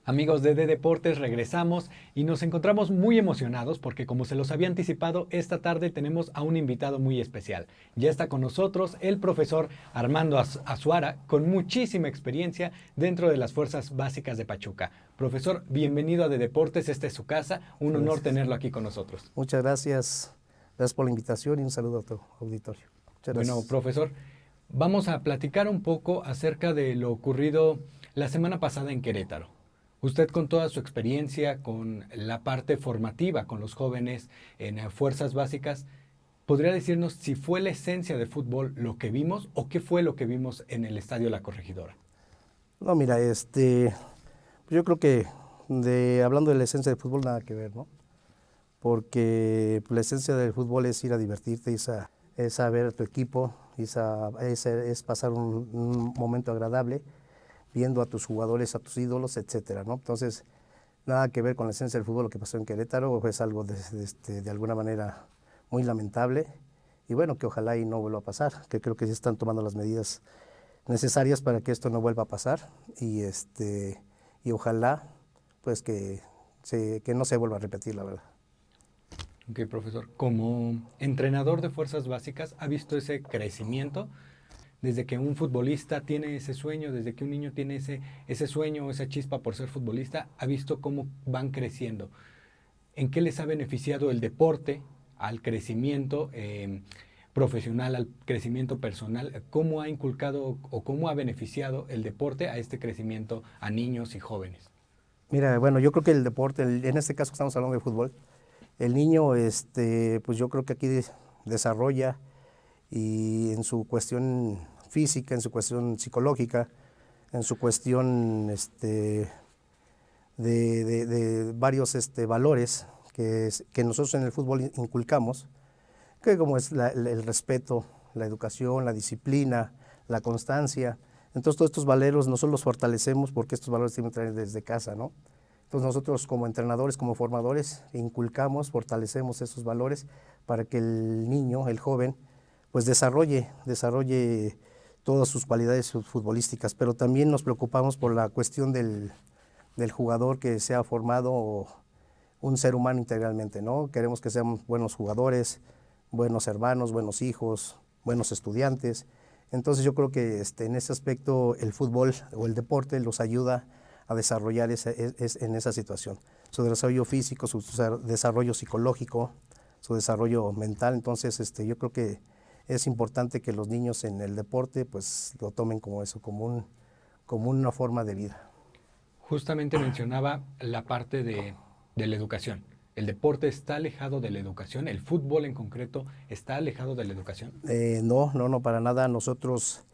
Amigos de Deportes, regresamos y nos encontramos muy emocionados porque, como se los había anticipado, esta tarde tenemos a un invitado muy especial. Ya está con nosotros el profesor Armando Azuara, con muchísima experiencia dentro de las Fuerzas Básicas de Pachuca. Profesor, bienvenido a Deportes, esta es su casa, un honor Gracias. tenerlo aquí con nosotros. Muchas gracias. Gracias por la invitación y un saludo a tu auditorio. Muchas Bueno, gracias. profesor, vamos a platicar un poco acerca de lo ocurrido la semana pasada en Querétaro. Usted con toda su experiencia, con la parte formativa con los jóvenes en fuerzas básicas, ¿podría decirnos si fue la esencia de fútbol lo que vimos o qué fue lo que vimos en el Estadio La Corregidora? No, mira, pues yo creo que hablando de la esencia del fútbol, nada que ver, ¿no? Porque pues, la esencia del fútbol es ir a divertirte, es a ver a tu equipo, es pasar un momento agradable viendo a tus jugadores, a tus ídolos, etcétera, ¿no? Entonces, nada que ver con la esencia del fútbol. Lo que pasó en Querétaro es algo de alguna manera muy lamentable y bueno, que ojalá y no vuelva a pasar, que creo que sí están tomando las medidas necesarias para que esto no vuelva a pasar y ojalá pues que no se vuelva a repetir, la verdad. Ok, profesor, como entrenador de fuerzas básicas, ¿ha visto ese crecimiento desde que un futbolista tiene ese sueño, desde que un niño tiene ese sueño o esa chispa por ser futbolista, ha visto cómo van creciendo? ¿En qué les ha beneficiado el deporte al crecimiento profesional, al crecimiento personal? ¿Cómo ha inculcado o cómo ha beneficiado el deporte a este crecimiento a niños y jóvenes? Mira, bueno, yo creo que el deporte, en este caso que estamos hablando de fútbol, el niño, pues yo creo que aquí desarrolla y en su cuestión física, en su cuestión psicológica, en su cuestión de varios valores que nosotros en el fútbol inculcamos, que como es el respeto, la educación, la disciplina, la constancia. Entonces todos estos valores nosotros los fortalecemos porque estos valores tienen que traer desde casa, ¿no? Entonces nosotros como entrenadores, como formadores, inculcamos, fortalecemos esos valores para que el niño, el joven, pues desarrolle todas sus cualidades futbolísticas, pero también nos preocupamos por la cuestión del jugador que sea formado un ser humano integralmente, ¿no? Queremos que sean buenos jugadores, buenos hermanos, buenos hijos, buenos estudiantes. Entonces yo creo que en ese aspecto el fútbol o el deporte los ayuda a desarrollar en esa situación. Su desarrollo físico, su desarrollo psicológico, su desarrollo mental. Entonces yo creo que es importante que los niños en el deporte pues lo tomen como eso, como una forma de vida. Justamente mencionaba la parte de la educación. ¿El deporte está alejado de la educación? ¿El fútbol en concreto está alejado de la educación? No, no, no, para nada. Nosotros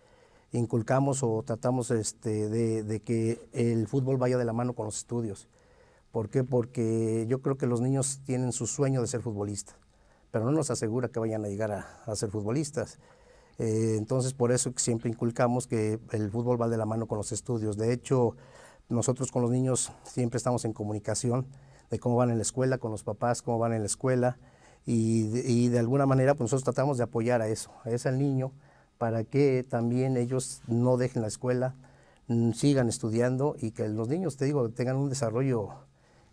inculcamos o tratamos de que el fútbol vaya de la mano con los estudios. ¿Por qué? Porque yo creo que los niños tienen su sueño de ser futbolistas, pero no nos asegura que vayan a llegar a ser futbolistas. Entonces, por eso siempre inculcamos que el fútbol va de la mano con los estudios. De hecho, nosotros con los niños siempre estamos en comunicación de cómo van en la escuela, con los papás, cómo van en la escuela, y de alguna manera pues nosotros tratamos de apoyar a eso, a ese al niño, para que también ellos no dejen la escuela, sigan estudiando y que los niños, te digo, tengan un desarrollo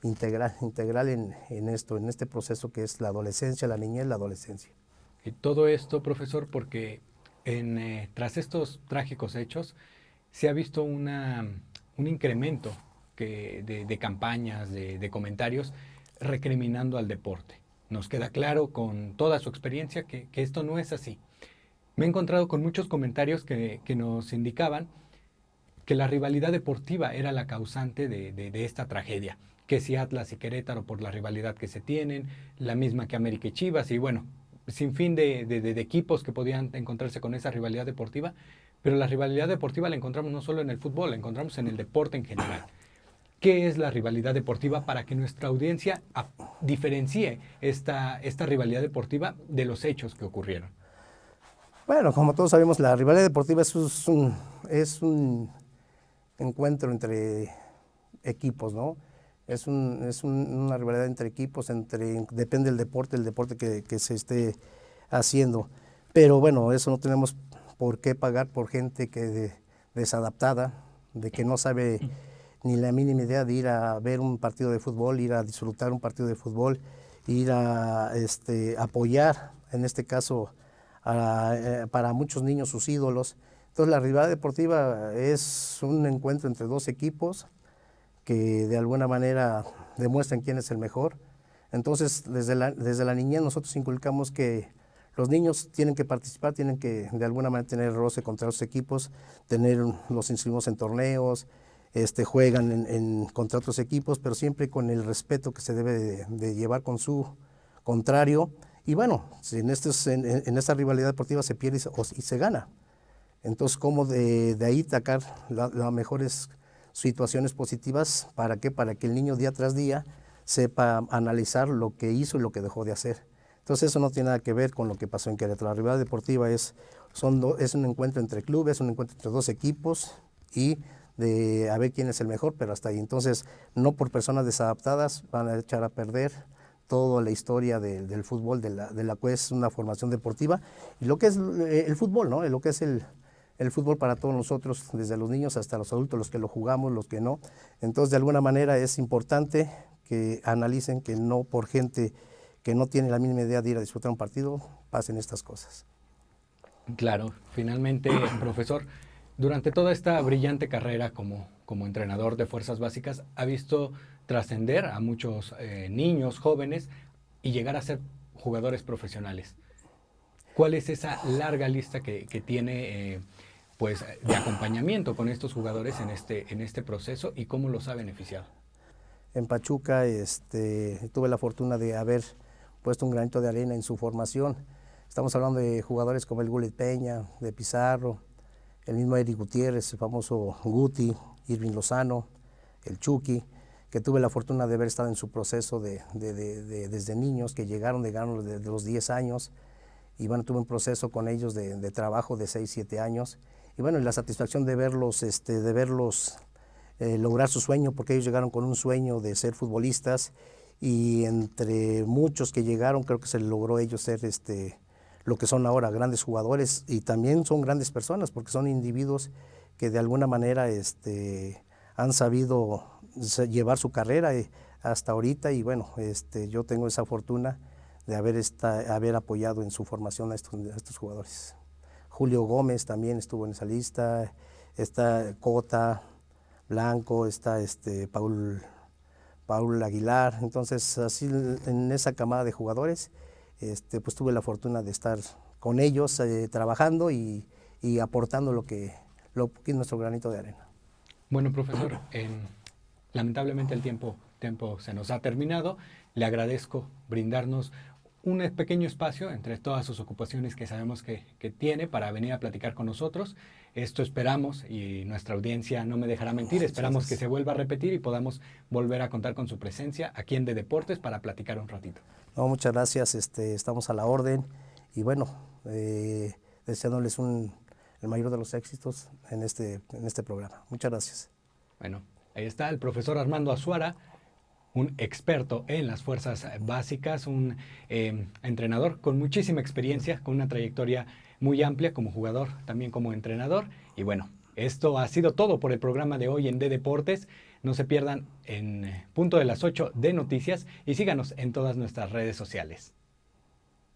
integral en esto, en este proceso que es la adolescencia, la niñez, la adolescencia. Y todo esto, profesor, porque tras estos trágicos hechos se ha visto un incremento de campañas, de comentarios recriminando al deporte. Nos queda claro con toda su experiencia que esto no es así. Me he encontrado con muchos comentarios que nos indicaban que la rivalidad deportiva era la causante de esta tragedia. Que si Atlas y Querétaro por la rivalidad que se tienen, la misma que América y Chivas, y bueno, sin fin de equipos que podían encontrarse con esa rivalidad deportiva, pero la rivalidad deportiva la encontramos no solo en el fútbol, la encontramos en el deporte en general. ¿Qué es la rivalidad deportiva para que nuestra audiencia diferencie esta rivalidad deportiva de los hechos que ocurrieron? Bueno, como todos sabemos, la rivalidad deportiva es un encuentro entre equipos, ¿no? Una rivalidad entre equipos, depende del deporte, que se esté haciendo. Pero bueno, eso no tenemos por qué pagar por gente desadaptada, de que no sabe ni la mínima idea de ir a ver un partido de fútbol, ir a disfrutar un partido de fútbol, ir a apoyar, en este caso, para muchos niños sus ídolos. Entonces la rivalidad deportiva es un encuentro entre dos equipos que de alguna manera demuestran quién es el mejor. Entonces desde la niñez nosotros inculcamos que los niños tienen que participar, tienen que de alguna manera tener roce contra los equipos, los inscribimos en torneos, juegan contra otros equipos, pero siempre con el respeto que se debe de llevar con su contrario. Y bueno, si en esta rivalidad deportiva se pierde y se gana. Entonces, ¿cómo de ahí sacar las mejores situaciones positivas? ¿Para qué? Para que el niño día tras día sepa analizar lo que hizo y lo que dejó de hacer. Entonces, eso no tiene nada que ver con lo que pasó en Querétaro. La rivalidad deportiva es un encuentro entre clubes, un encuentro entre dos equipos y de a ver quién es el mejor, pero hasta ahí. Entonces, no por personas desadaptadas van a echar a perder toda la historia del fútbol, de la cual es una formación deportiva, y lo que es el fútbol, ¿no? Lo que es el fútbol para todos nosotros, desde los niños hasta los adultos, los que lo jugamos, los que no. Entonces, de alguna manera es importante que analicen que no por gente que no tiene la mínima idea de ir a disfrutar un partido, pasen estas cosas. Claro, finalmente, profesor, durante toda esta brillante carrera como entrenador de fuerzas básicas, ha visto trascender a muchos niños, jóvenes, y llegar a ser jugadores profesionales. ¿Cuál es esa larga lista que tiene pues, de acompañamiento con estos jugadores en este proceso y cómo los ha beneficiado? En Pachuca tuve la fortuna de haber puesto un granito de arena en su formación. Estamos hablando de jugadores como el Gulit Peña, de Pizarro, el mismo Eric Gutiérrez, el famoso Guti, Irving Lozano, el Chucky, que tuve la fortuna de haber estado en su proceso desde niños, que llegaron de los 10 años, y bueno, tuve un proceso con ellos de trabajo de 6, 7 años, y bueno, y la satisfacción de verlos lograr su sueño, porque ellos llegaron con un sueño de ser futbolistas, y entre muchos que llegaron, creo que se logró ellos ser lo que son ahora, grandes jugadores, y también son grandes personas, porque son individuos que de alguna manera han sabido llevar su carrera hasta ahorita, y bueno, yo tengo esa fortuna de haber apoyado en su formación a estos jugadores. Julio Gómez también estuvo en esa lista, está Cota, Blanco, está Paul Aguilar. Entonces, así en esa camada de jugadores, pues tuve la fortuna de estar con ellos trabajando y aportando lo que es nuestro granito de arena. Bueno, profesor, lamentablemente el tiempo se nos ha terminado. Le agradezco brindarnos un pequeño espacio entre todas sus ocupaciones que sabemos que tiene para venir a platicar con nosotros. Esto esperamos, y nuestra audiencia no me dejará mentir, esperamos que se vuelva a repetir y podamos volver a contar con su presencia aquí en De Deportes para platicar un ratito. No, muchas gracias, estamos a la orden, y bueno, deseándoles el mayor de los éxitos en este programa. Muchas gracias. Bueno, ahí está el profesor Armando Azuara, un experto en las fuerzas básicas, un entrenador con muchísima experiencia, con una trayectoria muy amplia como jugador, también como entrenador. Y bueno, esto ha sido todo por el programa de hoy en De Deportes. No se pierdan en punto de las 8 de noticias y síganos en todas nuestras redes sociales.